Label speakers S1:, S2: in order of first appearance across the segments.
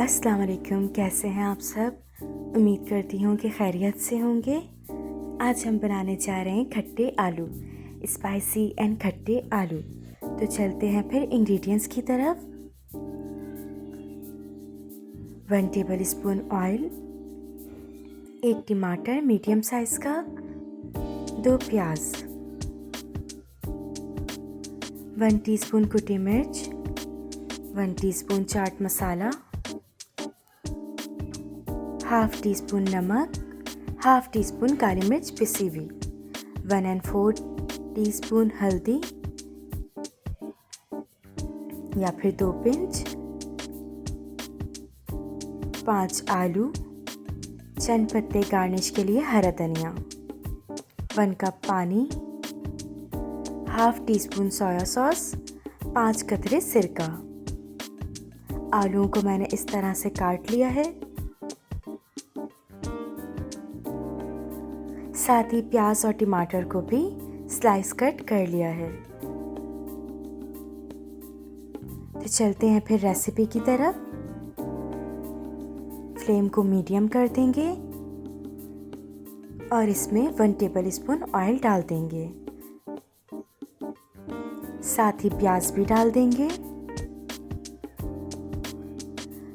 S1: अस्सलाम वालेकुम, कैसे हैं आप सब। उम्मीद करती हूँ कि खैरियत से होंगे। आज हम बनाने जा रहे हैं खट्टे आलू, स्पाइसी एंड खट्टे आलू। तो चलते हैं फिर इंग्रेडिएंट्स की तरफ। 1 टेबल स्पून ऑयल, 1 टमाटर मीडियम साइज़ का, 2 प्याज, 1 टीस्पून कुटी मिर्च, 1 teaspoon chaat masala, half tea spoon नमक, हाफ टी स्पून काली मिर्च पिसी हुई, 1 4 टीस्पून हल्दी या फिर 2 पिंच, 5 आलू, चंद पत्ते गार्निश के लिए हरा धनिया, 1 कप पानी, half tea spoon soya sauce, 5 कतरे सिरका। आलूओं को मैंने इस तरह से काट लिया है। साथ ही प्याज और टमाटर को भी स्लाइस कट कर लिया है। तो चलते हैं फिर रेसिपी की तरफ। फ्लेम को मीडियम कर देंगे और इसमें 1 टेबल स्पून ऑयल डाल देंगे। साथ ही प्याज भी डाल देंगे।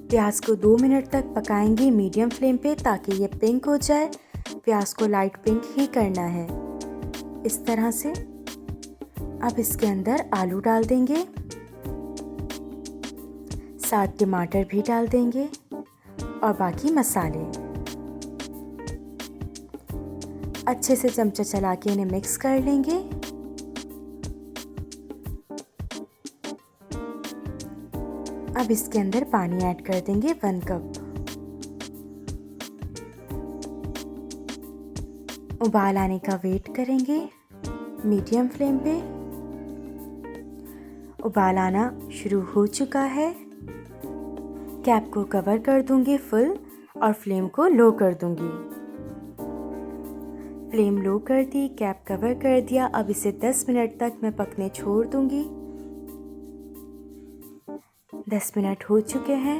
S1: प्याज को 2 मिनट तक पकाएंगे मीडियम फ्लेम पे, ताकि ये पिंक हो जाए। प्याज को लाइट पिंक ही करना है, इस तरह से। अब इसके अंदर आलू डाल देंगे, साथ टमाटर भी डाल देंगे और बाकी मसाले। अच्छे से चमचा चला के इन्हें मिक्स कर लेंगे। अब इसके अंदर पानी ऐड कर देंगे 1 कप। उबाल आने का वेट करेंगे मीडियम फ्लेम पे। उबाल आना शुरू हो चुका है। कैप को कवर कर दूंगी फुल और फ्लेम को लो कर दूंगी। फ्लेम लो कर दी, कैप कवर कर दिया। अब इसे 10 मिनट तक मैं पकने छोड़ दूंगी। 10 मिनट हो चुके हैं।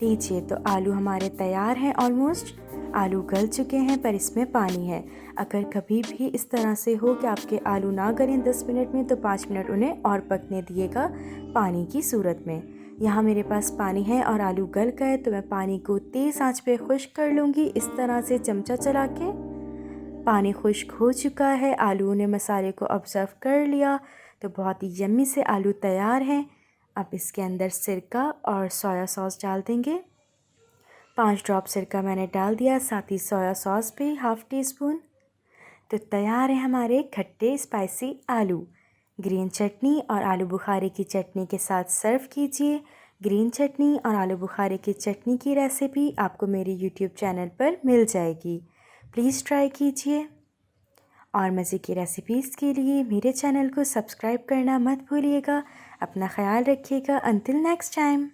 S1: लीजिए, तो आलू हमारे तैयार हैं ऑलमोस्ट। आलू गल चुके हैं, पर इसमें पानी है। अगर कभी भी इस तरह से हो कि आपके आलू ना गलें 10 मिनट में, तो 5 मिनट उन्हें और पकने दिएगा पानी की सूरत में। यहाँ मेरे पास पानी है और आलू गल गए, तो मैं पानी को तेज़ आंच पे खुश्क कर लूँगी, इस तरह से चमचा चला के। पानी खुश्क हो चुका है, आलू ने मसाले को ऑब्जर्व कर लिया, तो बहुत ही यम्मी से आलू तैयार हैं। अब इसके अंदर सिरका और सोया सॉस डाल देंगे। 5 ड्रॉप सिरका मैंने डाल दिया, साथ ही सोया सॉस भी हाफ टी स्पून। तो तैयार है हमारे खट्टे स्पाइसी आलू। ग्रीन चटनी और आलू बुखारे की चटनी के साथ सर्व कीजिए। ग्रीन चटनी और आलू बुखारे की चटनी की रेसिपी आपको मेरे यूट्यूब चैनल पर मिल जाएगी। प्लीज़ ट्राई कीजिए। और मज़े की रेसिपीज़ के लिए मेरे चैनल को सब्सक्राइब करना मत भूलिएगा। अपना ख्याल रखिएगा। Until next time.